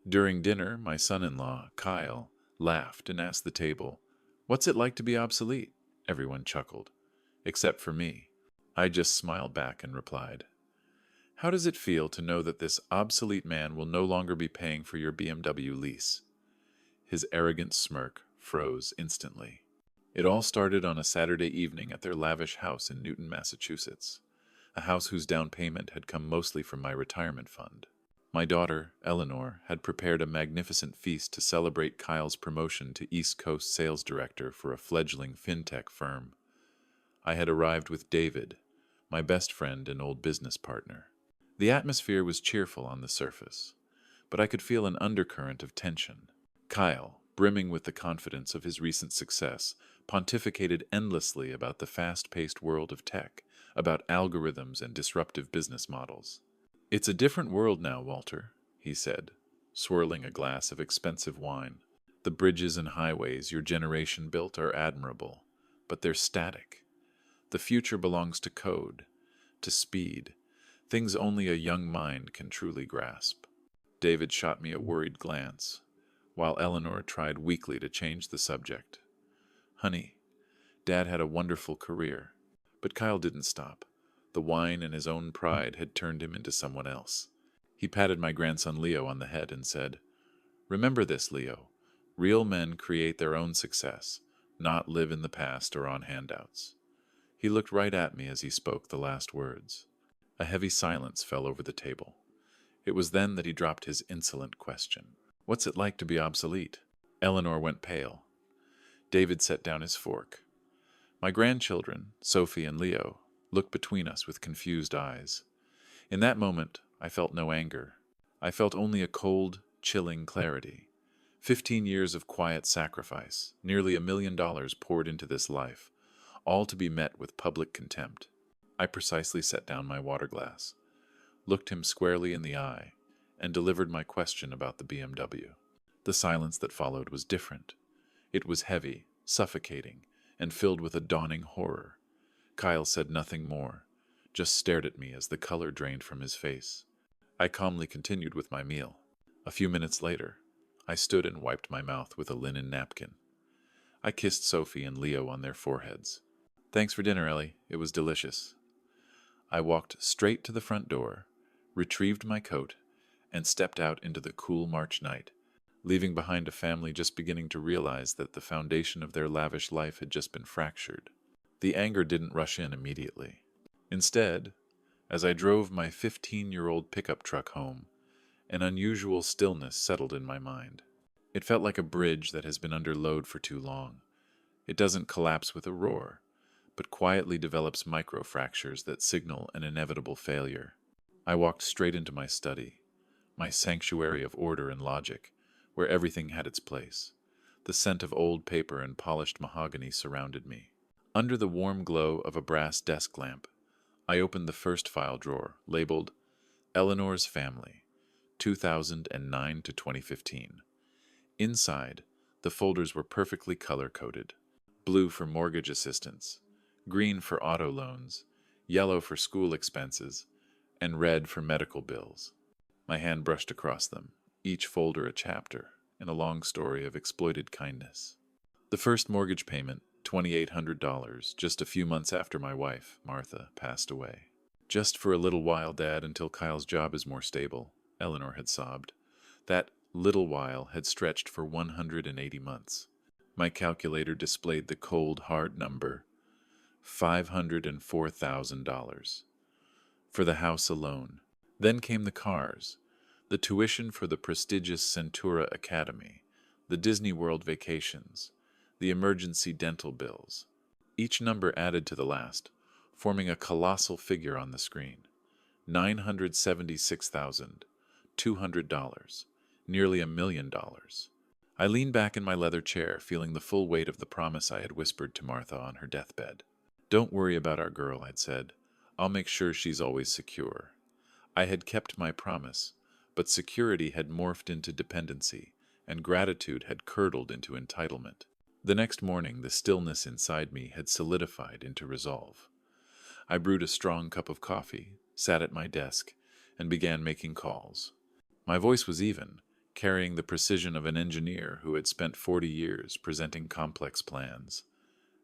During dinner, my son-in-law, Kyle, laughed and asked the table, "What's it like to be obsolete?" Everyone chuckled, except for me. I just smiled back and replied, "How does it feel to know that this obsolete man will no longer be paying for your BMW lease?" His arrogant smirk froze instantly. It all started on a Saturday evening at their lavish house in Newton, Massachusetts, a house whose down payment had come mostly from my retirement fund. My daughter, Eleanor, had prepared a magnificent feast to celebrate Kyle's promotion to East Coast sales director for a fledgling fintech firm. I had arrived with David, my best friend and old business partner. The atmosphere was cheerful on the surface, but I could feel an undercurrent of tension. Kyle, brimming with the confidence of his recent success, pontificated endlessly about the fast-paced world of tech, about algorithms and disruptive business models. "It's a different world now, Walter," he said, swirling a glass of expensive wine. "The bridges and highways your generation built are admirable, but they're static. The future belongs to code, to speed, things only a young mind can truly grasp." David shot me a worried glance, while Eleanor tried weakly to change the subject. "Honey, Dad had a wonderful career." But Kyle didn't stop. The wine and his own pride had turned him into someone else. He patted my grandson Leo on the head and said, "Remember this, Leo. Real men create their own success, not live in the past or on handouts." He looked right at me as he spoke the last words. A heavy silence fell over the table. It was then that he dropped his insolent question. "What's it like to be obsolete?" Eleanor went pale. David set down his fork. My grandchildren, Sophie and Leo, looked between us with confused eyes. In that moment, I felt no anger. I felt only a cold, chilling clarity. 15 years of quiet sacrifice, nearly $1 million poured into this life, all to be met with public contempt. I precisely set down my water glass, looked him squarely in the eye, and delivered my question about the BMW. The silence that followed was different. It was heavy, suffocating, and filled with a dawning horror. Kyle said nothing more, just stared at me as the color drained from his face. I calmly continued with my meal. A few minutes later, I stood and wiped my mouth with a linen napkin. I kissed Sophie and Leo on their foreheads. "Thanks for dinner, Ellie. It was delicious." I walked straight to the front door, retrieved my coat, and stepped out into the cool March night, leaving behind a family just beginning to realize that the foundation of their lavish life had just been fractured. The anger didn't rush in immediately. Instead, as I drove my 15-year-old pickup truck home, an unusual stillness settled in my mind. It felt like a bridge that has been under load for too long. It doesn't collapse with a roar, but quietly develops microfractures that signal an inevitable failure. I walked straight into my study, my sanctuary of order and logic, where everything had its place. The scent of old paper and polished mahogany surrounded me. Under the warm glow of a brass desk lamp, I opened the first file drawer, labeled Eleanor's Family, 2009 to 2015. Inside, the folders were perfectly color-coded: blue for mortgage assistance, green for auto loans, yellow for school expenses, and red for medical bills. My hand brushed across them, each folder a chapter in a long story of exploited kindness. The first mortgage payment, $2,800, just a few months after my wife, Martha, passed away. "Just for a little while, Dad, until Kyle's job is more stable," Eleanor had sobbed. That little while had stretched for 180 months. My calculator displayed the cold, hard number, $504,000. For the house alone. Then came the cars, the tuition for the prestigious Centura Academy, the Disney World vacations, the emergency dental bills. Each number added to the last, forming a colossal figure on the screen. $976,200, nearly $1 million. I leaned back in my leather chair, feeling the full weight of the promise I had whispered to Martha on her deathbed. "Don't worry about our girl," I'd said. "I'll make sure she's always secure." I had kept my promise, but security had morphed into dependency, and gratitude had curdled into entitlement. The next morning, the stillness inside me had solidified into resolve. I brewed a strong cup of coffee, sat at my desk, and began making calls. My voice was even, carrying the precision of an engineer who had spent 40 years presenting complex plans.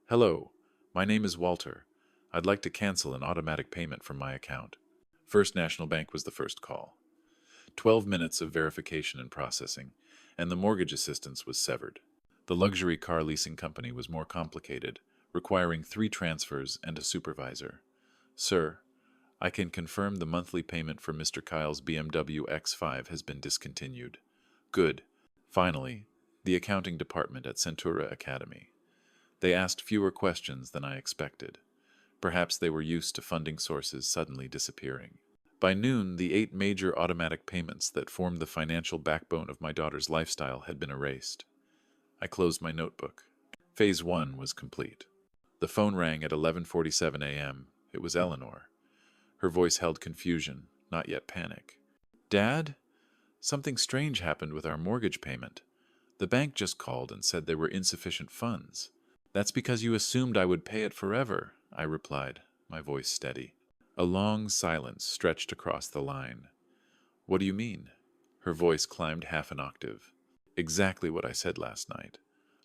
"Hello, my name is Walter. I'd like to cancel an automatic payment from my account." First National Bank was the first call. 12 minutes of verification and processing, and the mortgage assistance was severed. The luxury car leasing company was more complicated, requiring 3 transfers and a supervisor. "Sir, I can confirm the monthly payment for Mr. Kyle's BMW X5 has been discontinued." "Good." Finally, the accounting department at Centura Academy. They asked fewer questions than I expected. Perhaps they were used to funding sources suddenly disappearing. By noon, the 8 major automatic payments that formed the financial backbone of my daughter's lifestyle had been erased. I closed my notebook. Phase 1 was complete. The phone rang at 11:47 a.m. It was Eleanor. Her voice held confusion, not yet panic. "Dad? Something strange happened with our mortgage payment. The bank just called and said there were insufficient funds." "That's because you assumed I would pay it forever," I replied, my voice steady. A long silence stretched across the line. "What do you mean?" Her voice climbed half an octave. "Exactly what I said last night.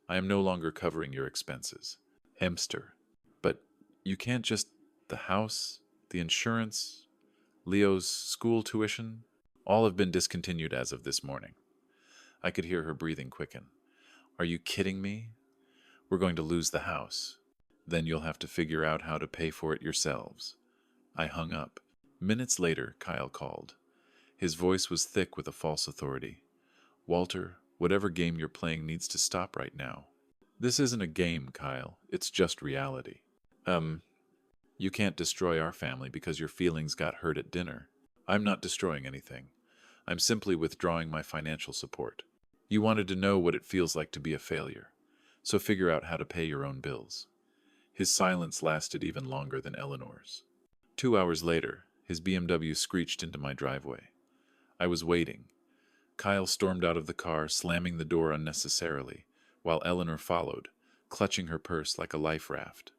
I am no longer covering your expenses." Hemster. "But you can't just... the house, the insurance, Leo's school tuition, all have been discontinued as of this morning." I could hear her breathing quicken. "Are you kidding me? We're going to lose the house. Then you'll have to figure out how to pay for it yourselves." I hung up. Minutes later, Kyle called. His voice was thick with a false authority. "Walter, whatever game you're playing needs to stop right now." "This isn't a game, Kyle. It's just reality." You can't destroy our family because your feelings got hurt at dinner." "I'm not destroying anything. I'm simply withdrawing my financial support. You wanted to know what it feels like to be a failure. So figure out how to pay your own bills." His silence lasted even longer than Eleanor's. 2 hours later, his BMW screeched into my driveway. I was waiting. Kyle stormed out of the car, slamming the door unnecessarily, while Eleanor followed, clutching her purse like a life raft.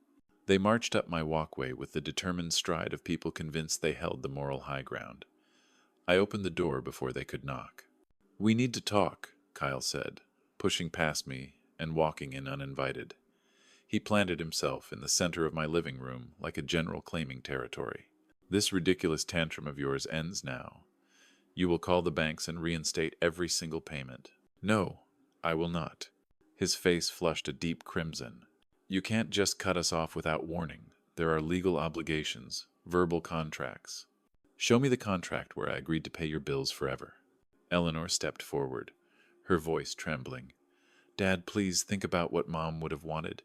They marched up my walkway with the determined stride of people convinced they held the moral high ground. I opened the door before they could knock. "We need to talk," Kyle said, pushing past me and walking in uninvited. He planted himself in the center of my living room like a general claiming territory. "This ridiculous tantrum of yours ends now. You will call the banks and reinstate every single payment." "No, I will not." His face flushed a deep crimson. "You can't just cut us off without warning. There are legal obligations, verbal contracts." "Show me the contract where I agreed to pay your bills forever." Eleanor stepped forward, her voice trembling. "Dad, please think about what Mom would have wanted.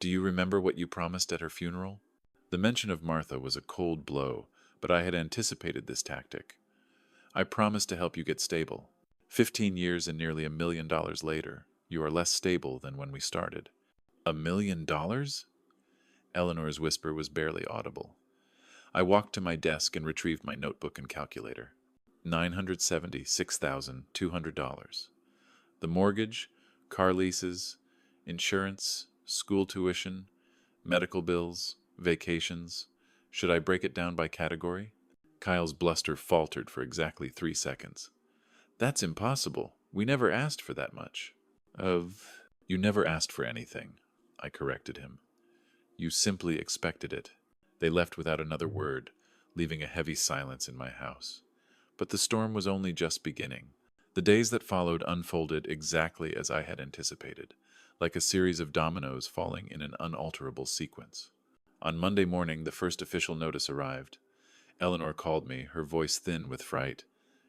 Do you remember what you promised at her funeral?" The mention of Martha was a cold blow, but I had anticipated this tactic. "I promised to help you get stable. 15 years and nearly $1 million later, you are less stable than when we started." $1 million? Eleanor's whisper was barely audible. I walked to my desk and retrieved my notebook and calculator. $976,200. The mortgage, car leases, insurance, school tuition, medical bills, vacations. Should I break it down by category? Kyle's bluster faltered for exactly 3 seconds. "That's impossible. We never asked for that much." You never asked for anything," I corrected him. "You simply expected it." They left without another word, leaving a heavy silence in my house. But the storm was only just beginning. The days that followed unfolded exactly as I had anticipated, like a series of dominoes falling in an unalterable sequence. On Monday morning, the first official notice arrived. Eleanor called me, her voice thin with fright.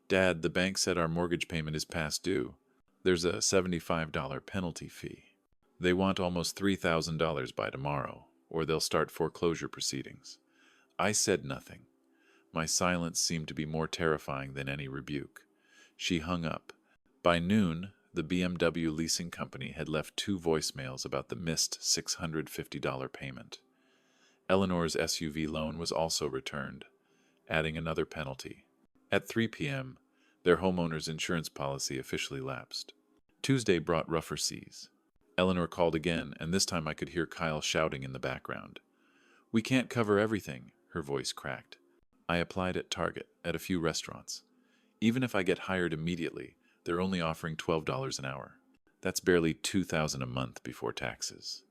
"Dad, the bank said our mortgage payment is past due. There's a $75 penalty fee. They want almost $3,000 by tomorrow, or they'll start foreclosure proceedings." I said nothing. My silence seemed to be more terrifying than any rebuke. She hung up. By noon, the BMW leasing company had left 2 voicemails about the missed $650 payment. Eleanor's SUV loan was also returned, adding another penalty. At 3 p.m., their homeowner's insurance policy officially lapsed. Tuesday brought rougher seas. Eleanor called again, and this time I could hear Kyle shouting in the background. "We can't cover everything," her voice cracked. I applied at Target, at a few restaurants. "Even if I get hired immediately, they're only offering $12 an hour. That's barely $2,000 a month before taxes.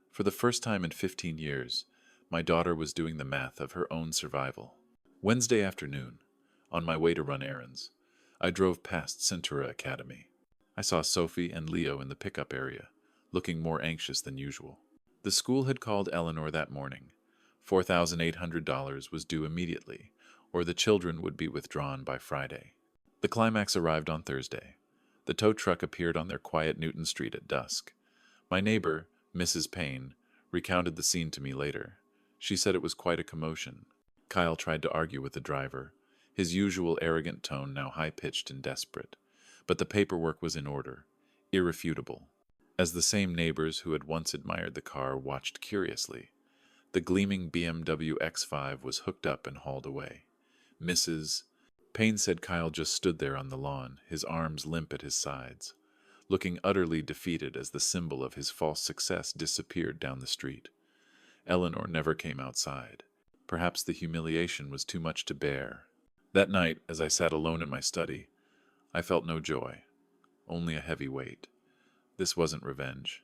For the first time in 15 years, my daughter was doing the math of her own survival. Wednesday afternoon, on my way to run errands, I drove past Centura Academy. I saw Sophie and Leo in the pickup area, looking more anxious than usual. The school had called Eleanor that morning. $4,800 was due immediately, or the children would be withdrawn by Friday. The climax arrived on Thursday. The tow truck appeared on their quiet Newton Street at dusk. My neighbor, Mrs. Payne, recounted the scene to me later. She said it was quite a commotion. Kyle tried to argue with the driver, his usual arrogant tone now high-pitched and desperate. But the paperwork was in order, irrefutable. As the same neighbors who had once admired the car watched curiously, the gleaming BMW X5 was hooked up and hauled away. Mrs. Payne said Kyle just stood there on the lawn, his arms limp at his sides, looking utterly defeated as the symbol of his false success disappeared down the street. Eleanor never came outside. Perhaps the humiliation was too much to bear. That night, as I sat alone in my study, I felt no joy, only a heavy weight. This wasn't revenge.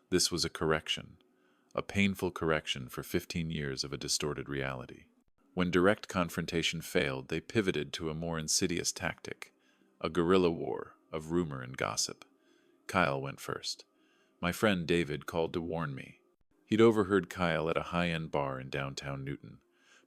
This was a correction, a painful correction for 15 years of a distorted reality. When direct confrontation failed, they pivoted to a more insidious tactic, a guerrilla war of rumor and gossip. Kyle went first. My friend David called to warn me. He'd overheard Kyle at a high-end bar in downtown Newton,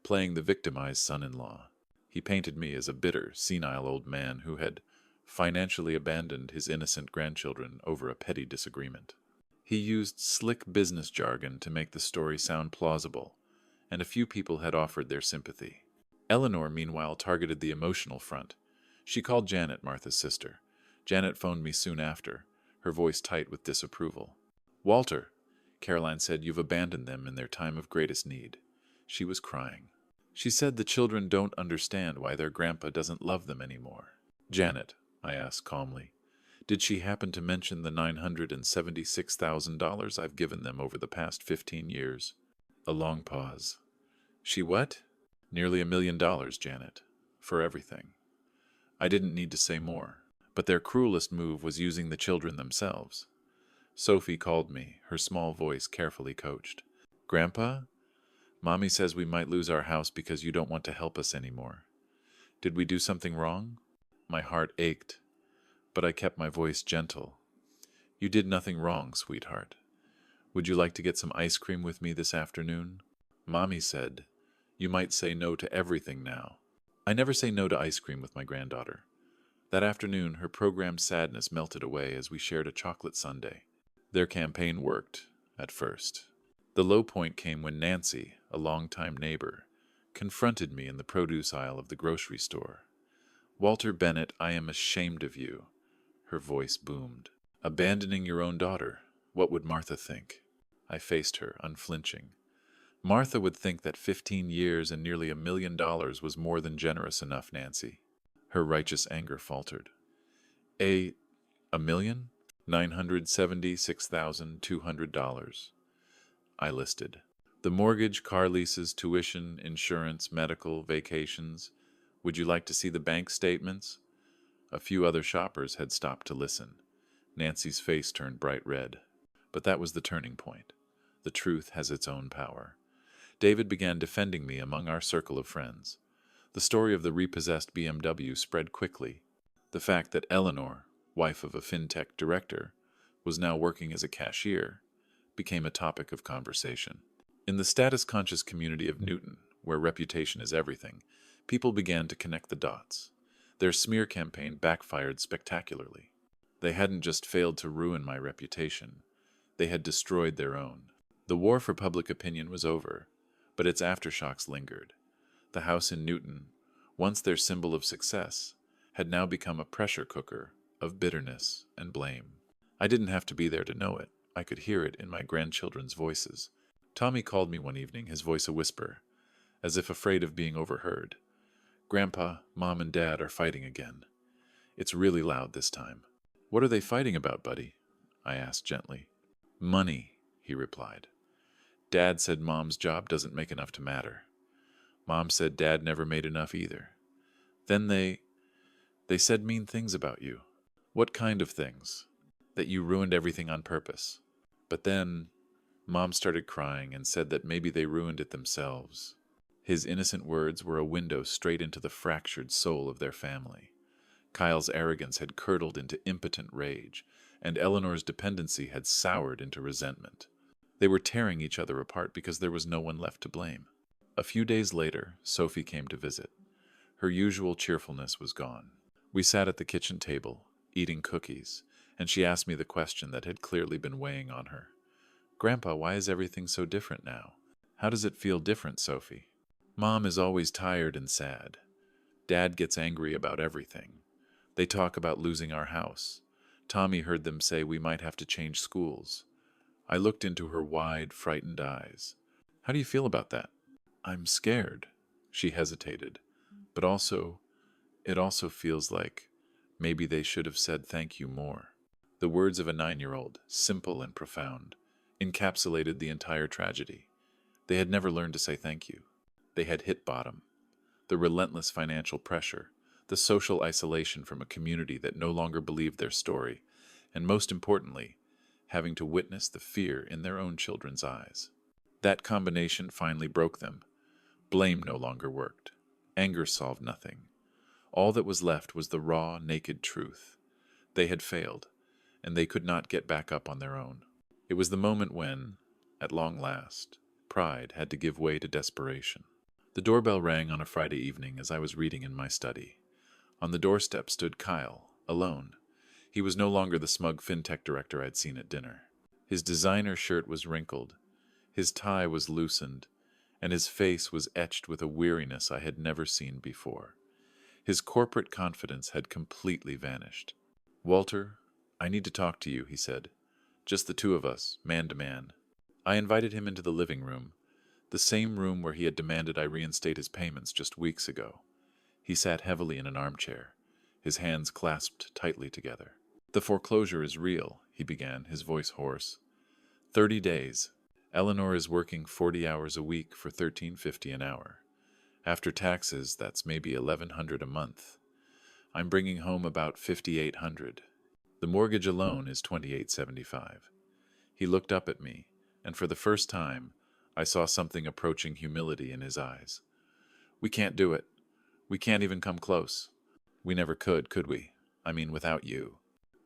playing the victimized son-in-law. He painted me as a bitter, senile old man who had financially abandoned his innocent grandchildren over a petty disagreement. He used slick business jargon to make the story sound plausible, and a few people had offered their sympathy. Eleanor, meanwhile, targeted the emotional front. She called Janet, Martha's sister. Janet phoned me soon after, her voice tight with disapproval. "Walter," Caroline said, "you've abandoned them in their time of greatest need." She was crying. She said the children don't understand why their grandpa doesn't love them anymore. "Janet," I asked calmly, "did she happen to mention the $976,000 I've given them over the past 15 years? A long pause. "She what?" "Nearly $1 million, Janet. For everything." I didn't need to say more, but their cruelest move was using the children themselves. Sophie called me, her small voice carefully coached. "Grandpa? Mommy says we might lose our house because you don't want to help us anymore. Did we do something wrong?" My heart ached, but I kept my voice gentle. "You did nothing wrong, sweetheart. Would you like to get some ice cream with me this afternoon?" Mommy said, "You might say no to everything now." I never say no to ice cream with my granddaughter. That afternoon, her programmed sadness melted away as we shared a chocolate sundae. Their campaign worked, at first. The low point came when Nancy, a longtime neighbor, confronted me in the produce aisle of the grocery store. "Walter Bennett, I am ashamed of you," her voice boomed. "Abandoning your own daughter. What would Martha think?" I faced her, unflinching. "Martha would think that 15 years and nearly $1 million was more than generous enough, Nancy." Her righteous anger faltered. A million? $976,200. I listed. The mortgage, car leases, tuition, insurance, medical, vacations. Would you like to see the bank statements? A few other shoppers had stopped to listen. Nancy's face turned bright red. But that was the turning point. The truth has its own power. David began defending me among our circle of friends. The story of the repossessed BMW spread quickly. The fact that Eleanor, wife of a fintech director, was now working as a cashier, became a topic of conversation. In the status-conscious community of Newton, where reputation is everything, people began to connect the dots. Their smear campaign backfired spectacularly. They hadn't just failed to ruin my reputation, they had destroyed their own. The war for public opinion was over, but its aftershocks lingered. The house in Newton, once their symbol of success, had now become a pressure cooker of bitterness and blame. I didn't have to be there to know it. I could hear it in my grandchildren's voices. Tommy called me one evening, his voice a whisper, as if afraid of being overheard. "Grandpa, Mom, and Dad are fighting again. It's really loud this time." "What are they fighting about, buddy?" I asked gently. "Money," he replied. "Dad said Mom's job doesn't make enough to matter. Mom said Dad never made enough either. Then they said mean things about you." What kind of things? That you ruined everything on purpose. But then, Mom started crying and said that maybe they ruined it themselves. His innocent words were a window straight into the fractured soul of their family. Kyle's arrogance had curdled into impotent rage, and Eleanor's dependency had soured into resentment. They were tearing each other apart because there was no one left to blame. A few days later, Sophie came to visit. Her usual cheerfulness was gone. We sat at the kitchen table, eating cookies, and she asked me the question that had clearly been weighing on her. Grandpa, why is everything so different now? How does it feel different, Sophie? Mom is always tired and sad. Dad gets angry about everything. They talk about losing our house. Tommy heard them say we might have to change schools. I looked into her wide, frightened eyes. How do you feel about that? I'm scared. She hesitated. But it also feels like maybe they should have said thank you more. The words of a 9-year-old, simple and profound, encapsulated the entire tragedy. They had never learned to say thank you. They had hit bottom. The relentless financial pressure, the social isolation from a community that no longer believed their story, and most importantly, having to witness the fear in their own children's eyes. That combination finally broke them. Blame no longer worked. Anger solved nothing. All that was left was the raw, naked truth. They had failed, and they could not get back up on their own. It was the moment when, at long last, pride had to give way to desperation. The doorbell rang on a Friday evening as I was reading in my study. On the doorstep stood Kyle, alone. He was no longer the smug fintech director I'd seen at dinner. His designer shirt was wrinkled, his tie was loosened, and his face was etched with a weariness I had never seen before. His corporate confidence had completely vanished. "Walter, I need to talk to you," he said. "Just the two of us, man to man." I invited him into the living room, the same room where he had demanded I reinstate his payments just weeks ago. He sat heavily in an armchair, his hands clasped tightly together. "The foreclosure is real," he began, his voice hoarse. 30 days. Eleanor is working 40 hours a week for $13.50 an hour. After taxes, that's maybe $1,100 a month. I'm bringing home about $5,800. The mortgage alone is $2,875. He looked up at me, and for the first time, I saw something approaching humility in his eyes. "We can't do it. We can't even come close. We never could we? I mean, without you."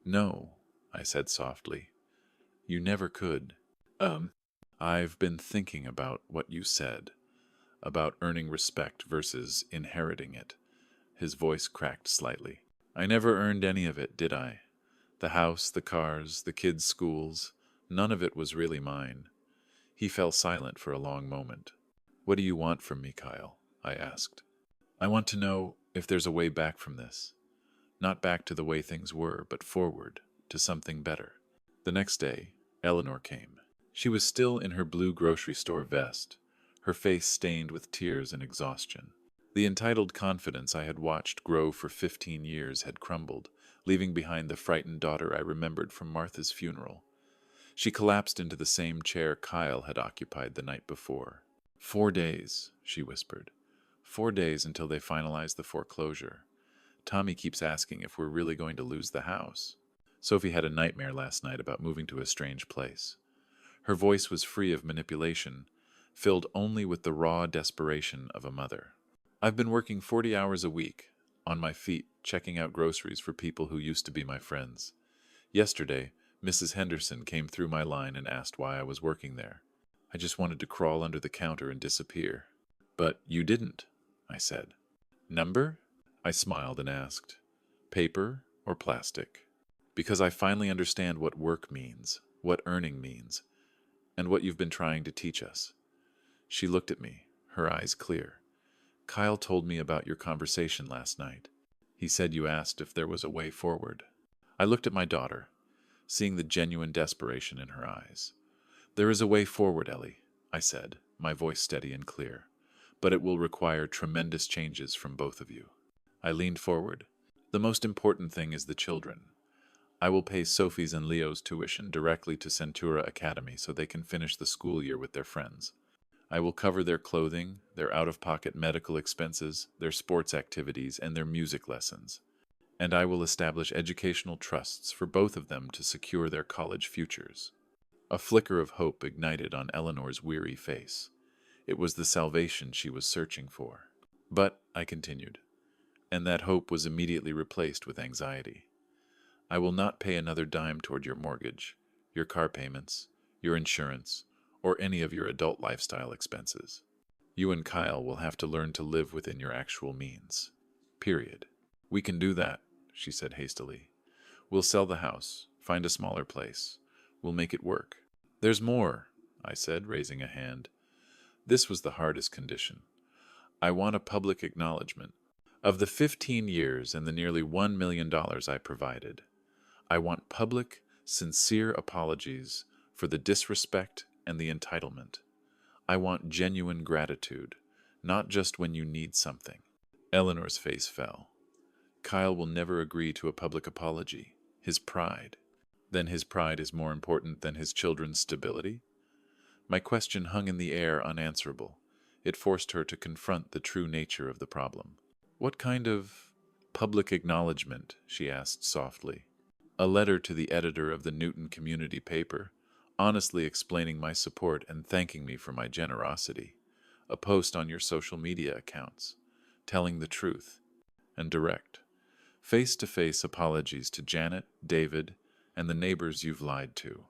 "No," I said softly. "You never could." I've been thinking about what you said, about earning respect versus inheriting it." His voice cracked slightly. "I never earned any of it, did I? The house, the cars, the kids' schools, none of it was really mine." He fell silent for a long moment. "What do you want from me, Kyle?" I asked. "I want to know if there's a way back from this. Not back to the way things were, but forward, to something better." The next day, Eleanor came. She was still in her blue grocery store vest, her face stained with tears and exhaustion. The entitled confidence I had watched grow for 15 years had crumbled, leaving behind the frightened daughter I remembered from Martha's funeral. She collapsed into the same chair Kyle had occupied the night before. "4 days," she whispered. 4 days until they finalize the foreclosure. Tommy keeps asking if we're really going to lose the house. Sophie had a nightmare last night about moving to a strange place. Her voice was free of manipulation, filled only with the raw desperation of a mother. "I've been working 40 hours a week, on my feet, checking out groceries for people who used to be my friends. Yesterday, Mrs. Henderson came through my line and asked why I was working there. I just wanted to crawl under the counter and disappear." "But you didn't," I said. "Number?" I smiled and asked. "Paper or plastic?" "Because I finally understand what work means, what earning means, and what you've been trying to teach us." She looked at me, her eyes clear. "Kyle told me about your conversation last night. He said you asked if there was a way forward." I looked at my daughter, seeing the genuine desperation in her eyes. "There is a way forward, Ellie," I said, my voice steady and clear. "But it will require tremendous changes from both of you." I leaned forward. "The most important thing is the children. I will pay Sophie's and Leo's tuition directly to Centura Academy so they can finish the school year with their friends. I will cover their clothing, their out-of-pocket medical expenses, their sports activities, and their music lessons. and I will establish educational trusts for both of them to secure their college futures. A flicker of hope ignited on Eleanor's weary face. It was the salvation she was searching for. But, I continued, and that hope was immediately replaced with anxiety. I will not pay another dime toward your mortgage, your car payments, your insurance, or any of your adult lifestyle expenses. You and Kyle will have to learn to live within your actual means. Period. We can do that, she said hastily. We'll sell the house, find a smaller place. We'll make it work. There's more, I said, raising a hand. This was the hardest condition. I want a public acknowledgement of the 15 years and the nearly $1 million I provided. I want public, sincere apologies for the disrespect and the entitlement. I want genuine gratitude, not just when you need something. Eleanor's face fell. Kyle will never agree to a public apology. His pride. Then his pride is more important than his children's stability? My question hung in the air unanswerable. It forced her to confront the true nature of the problem. What kind of public acknowledgement? She asked softly. A letter to the editor of the Newton community paper, honestly explaining my support and thanking me for my generosity. A post on your social media accounts, telling the truth, and direct, face-to-face apologies to Janet, David, and the neighbors you've lied to.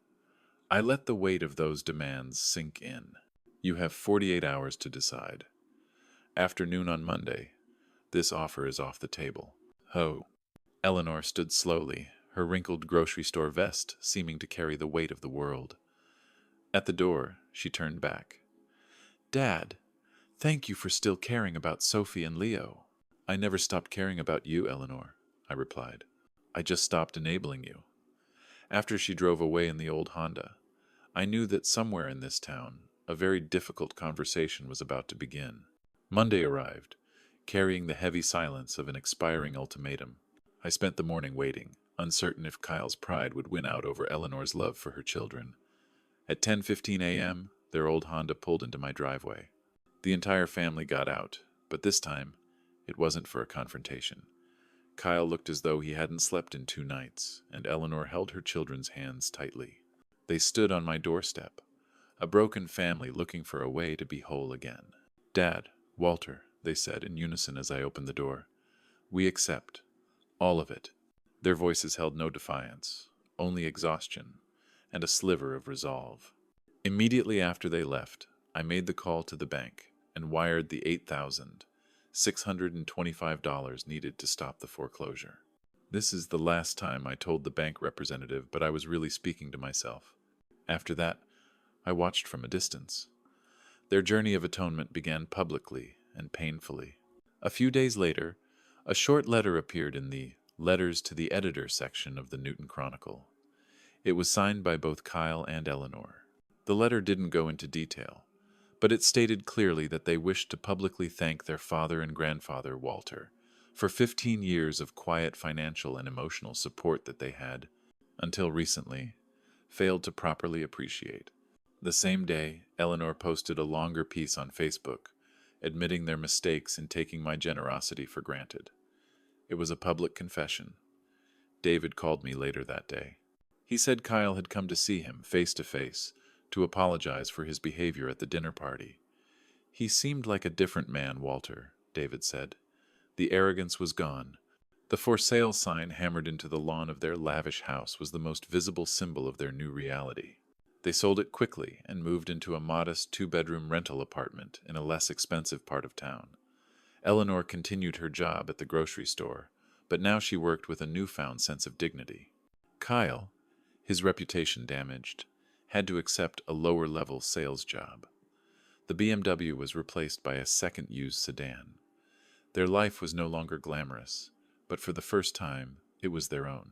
I let the weight of those demands sink in. You have 48 hours to decide. Afternoon on Monday. This offer is off the table. Ho. Eleanor stood slowly, her wrinkled grocery store vest seeming to carry the weight of the world. At the door, she turned back. Dad, thank you for still caring about Sophie and Leo. I never stopped caring about you, Eleanor, I replied. I just stopped enabling you. After she drove away in the old Honda, I knew that somewhere in this town, a very difficult conversation was about to begin. Monday arrived, carrying the heavy silence of an expiring ultimatum. I spent the morning waiting, uncertain if Kyle's pride would win out over Eleanor's love for her children. At 10:15 a.m., their old Honda pulled into my driveway. The entire family got out, but this time, it wasn't for a confrontation. Kyle looked as though he hadn't slept in 2 nights, and Eleanor held her children's hands tightly. They stood on my doorstep, a broken family looking for a way to be whole again. Dad, Walter, they said in unison as I opened the door. We accept. All of it. Their voices held no defiance, only exhaustion, and a sliver of resolve. Immediately after they left, I made the call to the bank and wired the $8,625 needed to stop the foreclosure. This is the last time I told the bank representative, but I was really speaking to myself. After that, I watched from a distance. Their journey of atonement began publicly and painfully. A few days later, a short letter appeared in the Letters to the Editor section of the Newton Chronicle. It was signed by both Kyle and Eleanor. The letter didn't go into detail, but it stated clearly that they wished to publicly thank their father and grandfather, Walter, for 15 years of quiet financial and emotional support that they had, until recently, failed to properly appreciate. The same day, Eleanor posted a longer piece on Facebook, admitting their mistakes in taking my generosity for granted. It was a public confession. David called me later that day. He said Kyle had come to see him face to face to apologize for his behavior at the dinner party. He seemed like a different man, Walter, David said. The arrogance was gone. The for sale sign hammered into the lawn of their lavish house was the most visible symbol of their new reality. They sold it quickly and moved into a modest 2-bedroom rental apartment in a less expensive part of town. Eleanor continued her job at the grocery store, but now she worked with a newfound sense of dignity. Kyle, his reputation damaged, had to accept a lower-level sales job. The BMW was replaced by a second-use sedan. Their life was no longer glamorous, but for the first time, it was their own.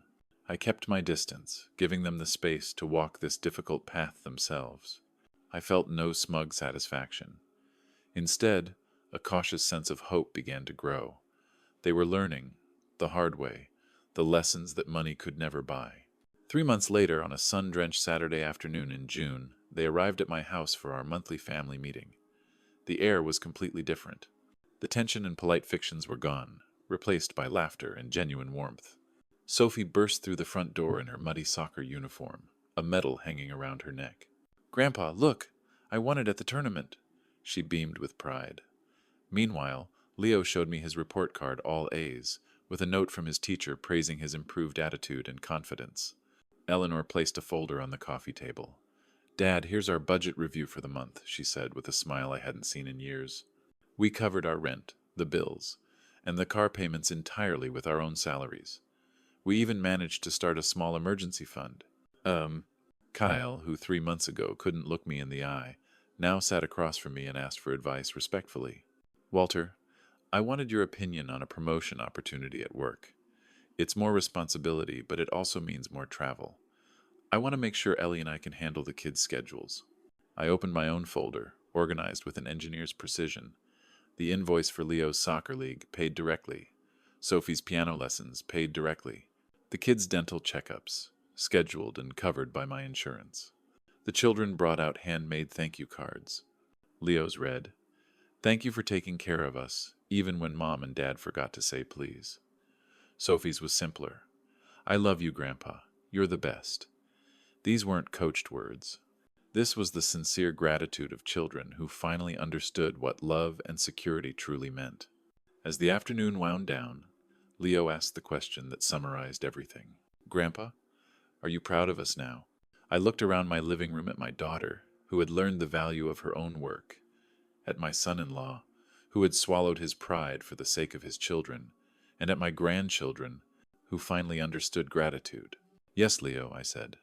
I kept my distance, giving them the space to walk this difficult path themselves. I felt no smug satisfaction. Instead, a cautious sense of hope began to grow. They were learning, the hard way, the lessons that money could never buy. 3 months later, on a sun-drenched Saturday afternoon in June, they arrived at my house for our monthly family meeting. The air was completely different. The tension and polite fictions were gone, replaced by laughter and genuine warmth. Sophie burst through the front door in her muddy soccer uniform, a medal hanging around her neck. "Grandpa, look! I won it at the tournament!" She beamed with pride. Meanwhile, Leo showed me his report card, all A's, with a note from his teacher praising his improved attitude and confidence. Eleanor placed a folder on the coffee table. "Dad, here's our budget review for the month," she said with a smile I hadn't seen in years. We covered our rent, the bills, and the car payments entirely with our own salaries. We even managed to start a small emergency fund. Kyle, who 3 months ago couldn't look me in the eye, now sat across from me and asked for advice respectfully. "Walter, I wanted your opinion on a promotion opportunity at work. It's more responsibility, but it also means more travel. I want to make sure Ellie and I can handle the kids' schedules." I opened my own folder, organized with an engineer's precision. The invoice for Leo's soccer league, paid directly. Sophie's piano lessons, paid directly. The kids' dental checkups, scheduled and covered by my insurance. The children brought out handmade thank you cards. Leo's read, "Thank you for taking care of us, even when Mom and Dad forgot to say please." Sophie's was simpler. "I love you, Grandpa. You're the best." These weren't coached words. This was the sincere gratitude of children who finally understood what love and security truly meant. As the afternoon wound down, Leo asked the question that summarized everything. "Grandpa, are you proud of us now?" I looked around my living room at my daughter, who had learned the value of her own work, at my son-in-law, who had swallowed his pride for the sake of his children, and at my grandchildren, who finally understood gratitude. "Yes, Leo," I said.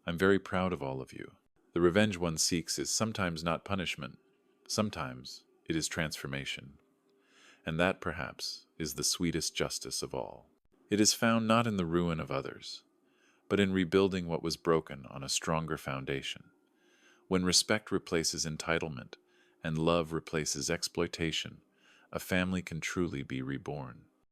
"I'm very proud of all of you. The revenge one seeks is sometimes not punishment. Sometimes it is transformation. And that, perhaps, is the sweetest justice of all. It is found not in the ruin of others, but in rebuilding what was broken on a stronger foundation. When respect replaces entitlement and love replaces exploitation, a family can truly be reborn."